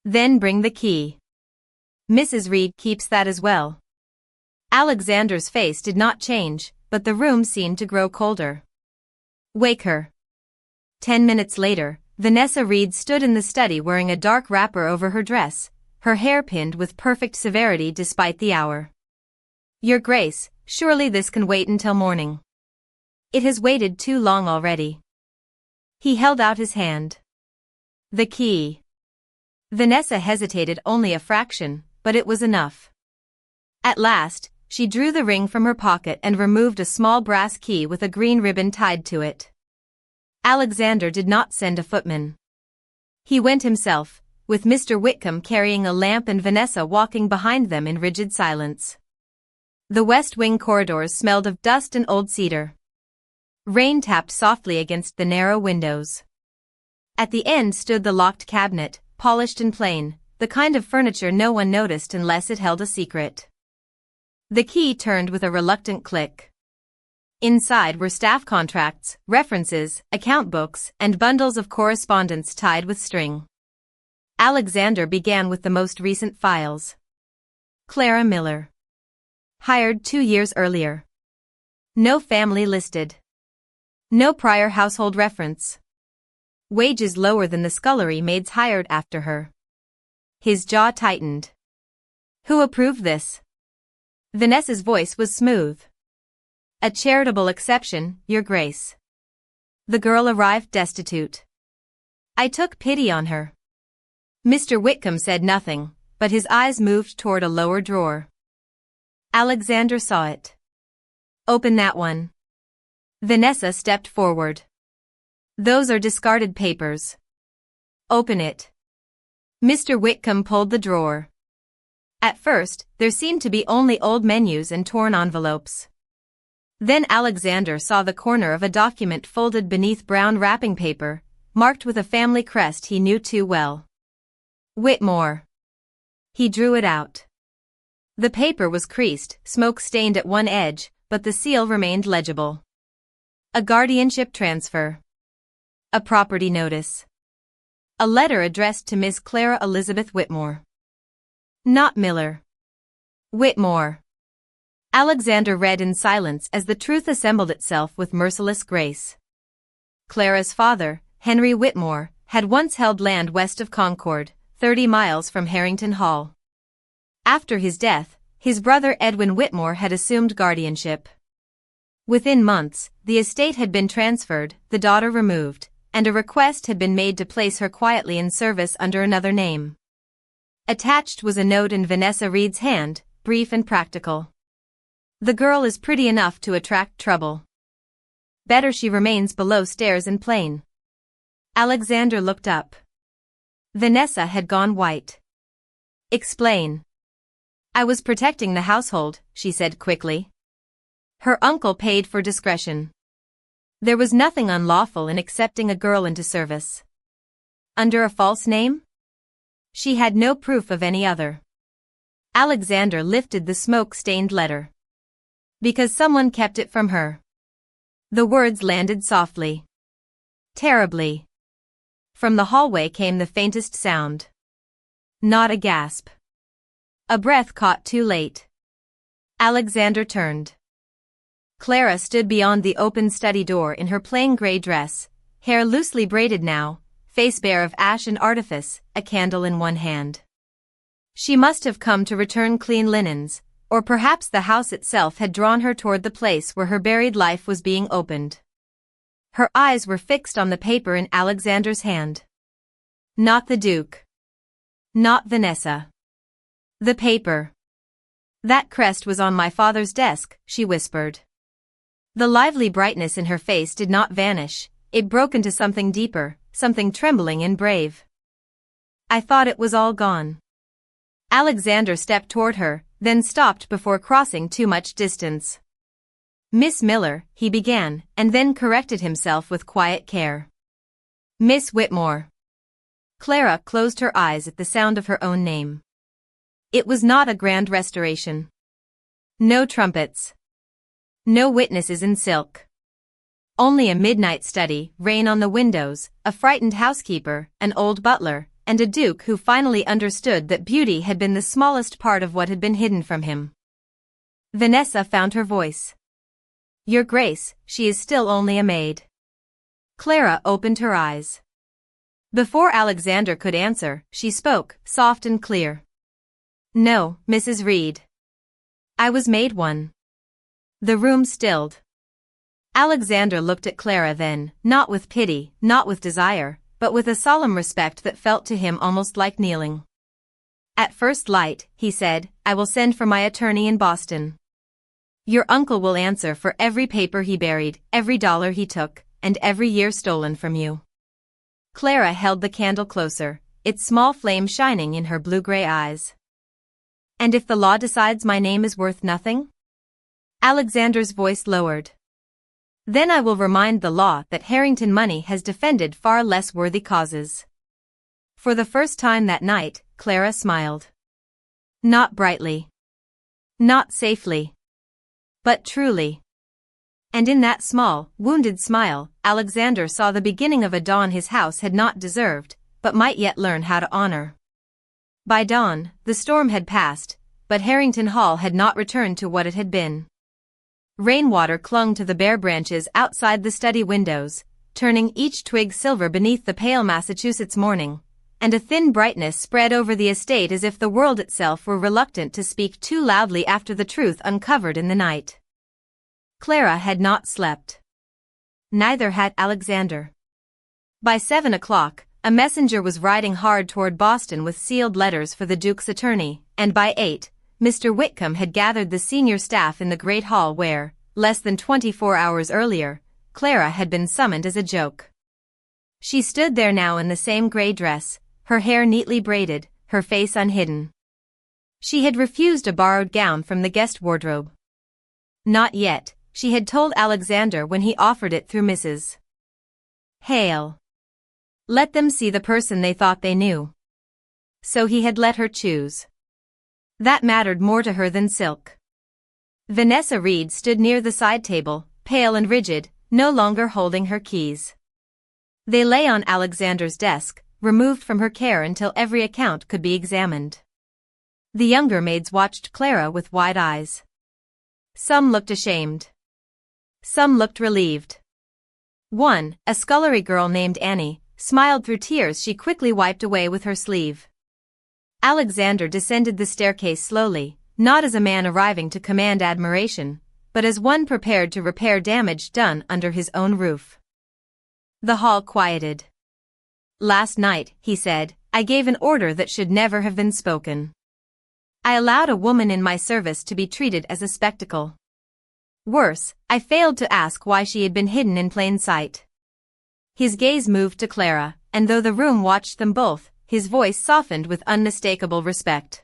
"Then bring the key." "Mrs. Reed keeps that as well." Alexander's face did not change, but the room seemed to grow colder. "Wake her." 10 minutes later, Vanessa Reed stood in the study wearing a dark wrapper over her dress, her hair pinned with perfect severity despite the hour. "Your Grace, surely this can wait until morning." "It has waited too long already." He held out his hand. "The key." Vanessa hesitated only a fraction, but it was enough. At last, she drew the ring from her pocket and removed a small brass key with a green ribbon tied to it. Alexander did not send a footman. He went himself, with Mr. Whitcomb carrying a lamp and Vanessa walking behind them in rigid silence. The West Wing corridors smelled of dust and old cedar. Rain tapped softly against the narrow windows. At the end stood the locked cabinet, polished and plain, the kind of furniture no one noticed unless it held a secret. The key turned with a reluctant click. Inside were staff contracts, references, account books, and bundles of correspondence tied with string. Alexander began with the most recent files. Clara Miller. Hired 2 years earlier. No family listed. No prior household reference. Wages lower than the scullery maids hired after her. His jaw tightened. "Who approved this?" Vanessa's voice was smooth. "A charitable exception, Your Grace." The girl arrived destitute. "I took pity on her." Mr. Whitcomb said nothing, but his eyes moved toward a lower drawer. Alexander saw it. "Open that one." Vanessa stepped forward. "Those are discarded papers." "Open it." Mr. Whitcomb pulled the drawer. At first, there seemed to be only old menus and torn envelopes. Then Alexander saw the corner of a document folded beneath brown wrapping paper, marked with a family crest he knew too well. Whitmore. He drew it out. The paper was creased, smoke-stained at one edge, but the seal remained legible. A guardianship transfer. A property notice. A letter addressed to Miss Clara Elizabeth Whitmore. Not Miller. Whitmore. Alexander read in silence as the truth assembled itself with merciless grace. Clara's father, Henry Whitmore, had once held land west of Concord, 30 miles from Harrington Hall. After his death, his brother Edwin Whitmore had assumed guardianship. Within months, the estate had been transferred, the daughter removed, and a request had been made to place her quietly in service under another name. Attached was a note in Vanessa Reed's hand, brief and practical. "The girl is pretty enough to attract trouble. Better she remains below stairs and plain." Alexander looked up. Vanessa had gone white. "Explain." "I was protecting the household," she said quickly. Her uncle paid for discretion. There was nothing unlawful in accepting a girl into service. Under a false name? She had no proof of any other. Alexander lifted the smoke-stained letter. Because someone kept it from her. The words landed softly. Terribly. From the hallway came the faintest sound. Not a gasp. A breath caught too late. Alexander turned. Clara stood beyond the open study door in her plain gray dress, hair loosely braided now, face bare of ash and artifice, a candle in one hand. She must have come to return clean linens, or perhaps the house itself had drawn her toward the place where her buried life was being opened. Her eyes were fixed on the paper in Alexander's hand. Not the Duke. Not Vanessa. The paper. That crest was on my father's desk, she whispered. The lively brightness in her face did not vanish, it broke into something deeper, something trembling and brave. I thought it was all gone. Alexander stepped toward her, then stopped before crossing too much distance. Miss Miller, he began, and then corrected himself with quiet care. Miss Whitmore. Clara closed her eyes at the sound of her own name. It was not a grand restoration. No trumpets. No witnesses in silk. Only a midnight study, rain on the windows, a frightened housekeeper, an old butler, and a duke who finally understood that beauty had been the smallest part of what had been hidden from him. Vanessa found her voice. Your Grace, she is still only a maid. Clara opened her eyes. Before Alexander could answer, she spoke, soft and clear. No, Mrs. Reed. I was made one. The room stilled. Alexander looked at Clara then, not with pity, not with desire, but with a solemn respect that felt to him almost like kneeling. At first light, he said, I will send for my attorney in Boston. Your uncle will answer for every paper he buried, every dollar he took, and every year stolen from you. Clara held the candle closer, its small flame shining in her blue-gray eyes. And if the law decides my name is worth nothing? Alexander's voice lowered. Then I will remind the law that Harrington money has defended far less worthy causes. For the first time that night, Clara smiled. Not brightly. Not safely. But truly. And in that small, wounded smile, Alexander saw the beginning of a dawn his house had not deserved, but might yet learn how to honor. By dawn, the storm had passed, but Harrington Hall had not returned to what it had been. Rainwater clung to the bare branches outside the study windows, turning each twig silver beneath the pale Massachusetts morning, and a thin brightness spread over the estate as if the world itself were reluctant to speak too loudly after the truth uncovered in the night. Clara had not slept. Neither had Alexander. By 7 o'clock, a messenger was riding hard toward Boston with sealed letters for the Duke's attorney, and by 8, Mr. Whitcomb had gathered the senior staff in the great hall where, less than 24 hours earlier, Clara had been summoned as a joke. She stood there now in the same gray dress, her hair neatly braided, her face unhidden. She had refused a borrowed gown from the guest wardrobe. Not yet, she had told Alexander when he offered it through Mrs. Hale. Let them see the person they thought they knew. So he had let her choose. That mattered more to her than silk. Vanessa Reed stood near the side table, pale and rigid, no longer holding her keys. They lay on Alexander's desk, removed from her care until every account could be examined. The younger maids watched Clara with wide eyes. Some looked ashamed. Some looked relieved. One, a scullery girl named Annie, smiled through tears she quickly wiped away with her sleeve. Alexander descended the staircase slowly, not as a man arriving to command admiration, but as one prepared to repair damage done under his own roof. The hall quieted. Last night, he said, I gave an order that should never have been spoken. I allowed a woman in my service to be treated as a spectacle. Worse, I failed to ask why she had been hidden in plain sight. His gaze moved to Clara, and though the room watched them both, his voice softened with unmistakable respect.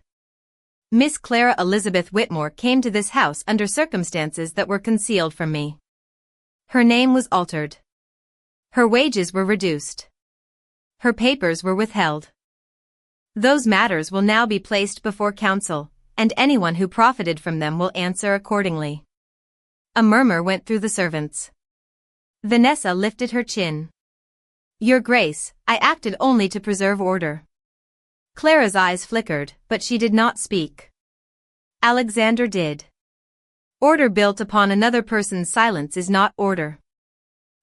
Miss Clara Elizabeth Whitmore came to this house under circumstances that were concealed from me. Her name was altered. Her wages were reduced. Her papers were withheld. Those matters will now be placed before council, and anyone who profited from them will answer accordingly. A murmur went through the servants. Vanessa lifted her chin. Your Grace, I acted only to preserve order. Clara's eyes flickered, but she did not speak. Alexander did. Order built upon another person's silence is not order.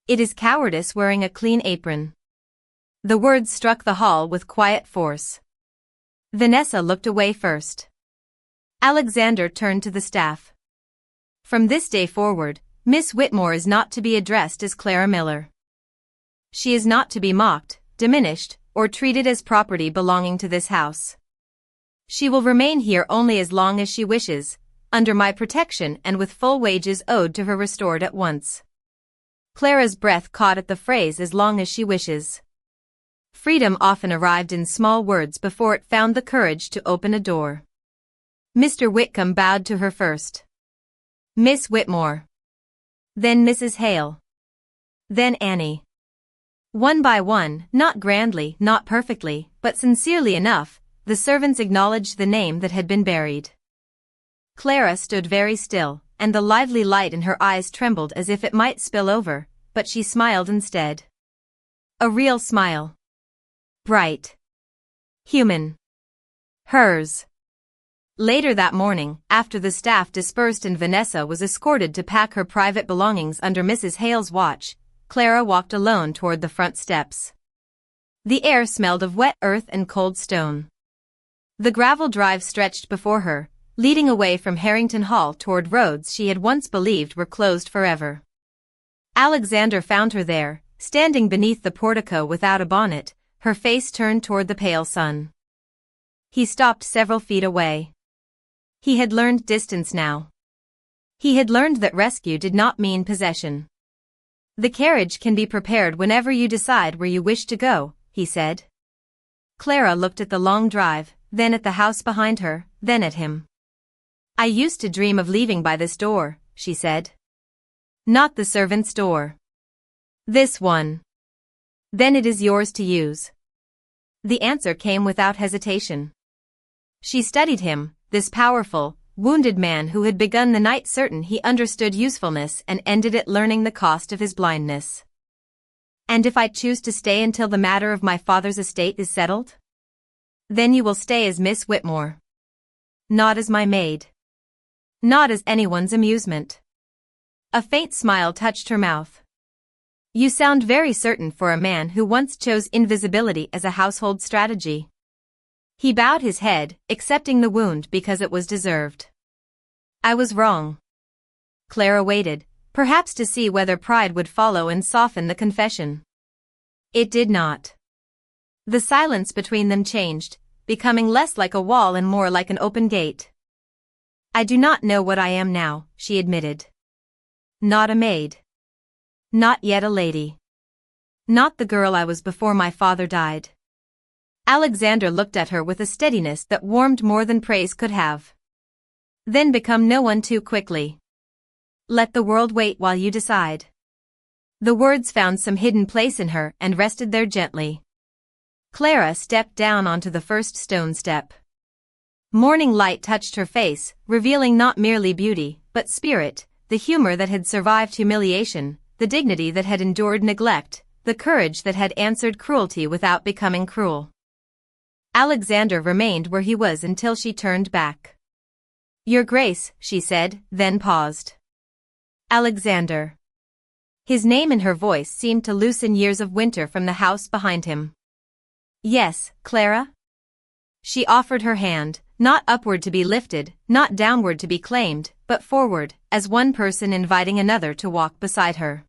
It is cowardice wearing a clean apron. The words struck the hall with quiet force. Vanessa looked away first. Alexander turned to the staff. From this day forward, Miss Whitmore is not to be addressed as Clara Miller. She is not to be mocked, diminished, or treated as property belonging to this house. She will remain here only as long as she wishes, under my protection and with full wages owed to her restored at once. Clara's breath caught at the phrase as long as she wishes. Freedom often arrived in small words before it found the courage to open a door. Mr. Whitcomb bowed to her first. Miss Whitmore. Then Mrs. Hale. Then Annie. One by one, not grandly, not perfectly, but sincerely enough, the servants acknowledged the name that had been buried. Clara stood very still, and the lively light in her eyes trembled as if it might spill over, but she smiled instead. A real smile. Bright. Human. Hers. Later that morning, after the staff dispersed and Vanessa was escorted to pack her private belongings under Mrs. Hale's watch, Clara walked alone toward the front steps. The air smelled of wet earth and cold stone. The gravel drive stretched before her, leading away from Harrington Hall toward roads she had once believed were closed forever. Alexander found her there, standing beneath the portico without a bonnet, her face turned toward the pale sun. He stopped several feet away. He had learned distance now. He had learned that rescue did not mean possession. The carriage can be prepared whenever you decide where you wish to go, he said. Clara looked at the long drive, then at the house behind her, then at him. I used to dream of leaving by this door, she said. Not the servant's door. This one. Then it is yours to use. The answer came without hesitation. She studied him, this powerful, wounded man who had begun the night certain he understood usefulness and ended it learning the cost of his blindness. And if I choose to stay until the matter of my father's estate is settled? Then you will stay as Miss Whitmore. Not as my maid. Not as anyone's amusement. A faint smile touched her mouth. You sound very certain for a man who once chose invisibility as a household strategy. He bowed his head, accepting the wound because it was deserved. I was wrong. Clara waited, perhaps to see whether pride would follow and soften the confession. It did not. The silence between them changed, becoming less like a wall and more like an open gate. I do not know what I am now, she admitted. Not a maid. Not yet a lady. Not the girl I was before my father died. Alexander looked at her with a steadiness that warmed more than praise could have. Then become no one too quickly. Let the world wait while you decide. The words found some hidden place in her and rested there gently. Clara stepped down onto the first stone step. Morning light touched her face, revealing not merely beauty, but spirit, the humor that had survived humiliation, the dignity that had endured neglect, the courage that had answered cruelty without becoming cruel. Alexander remained where he was until she turned back. Your Grace, she said, then paused. Alexander. His name and her voice seemed to loosen years of winter from the house behind him. Yes, Clara? She offered her hand, not upward to be lifted, not downward to be claimed, but forward, as one person inviting another to walk beside her.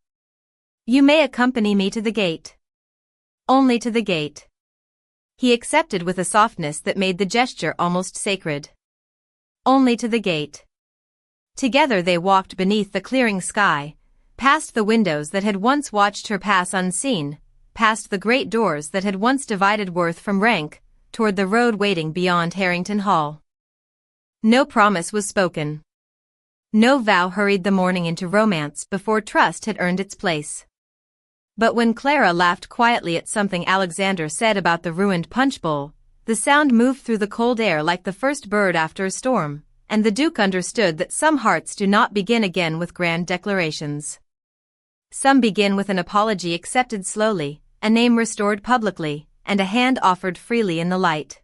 You may accompany me to the gate. Only to the gate. He accepted with a softness that made the gesture almost sacred. Only to the gate. Together they walked beneath the clearing sky, past the windows that had once watched her pass unseen, past the great doors that had once divided worth from rank, toward the road waiting beyond Harrington Hall. No promise was spoken. No vow hurried the morning into romance before trust had earned its place. But when Clara laughed quietly at something Alexander said about the ruined punch bowl, the sound moved through the cold air like the first bird after a storm, and the Duke understood that some hearts do not begin again with grand declarations. Some begin with an apology accepted slowly, a name restored publicly, and a hand offered freely in the light.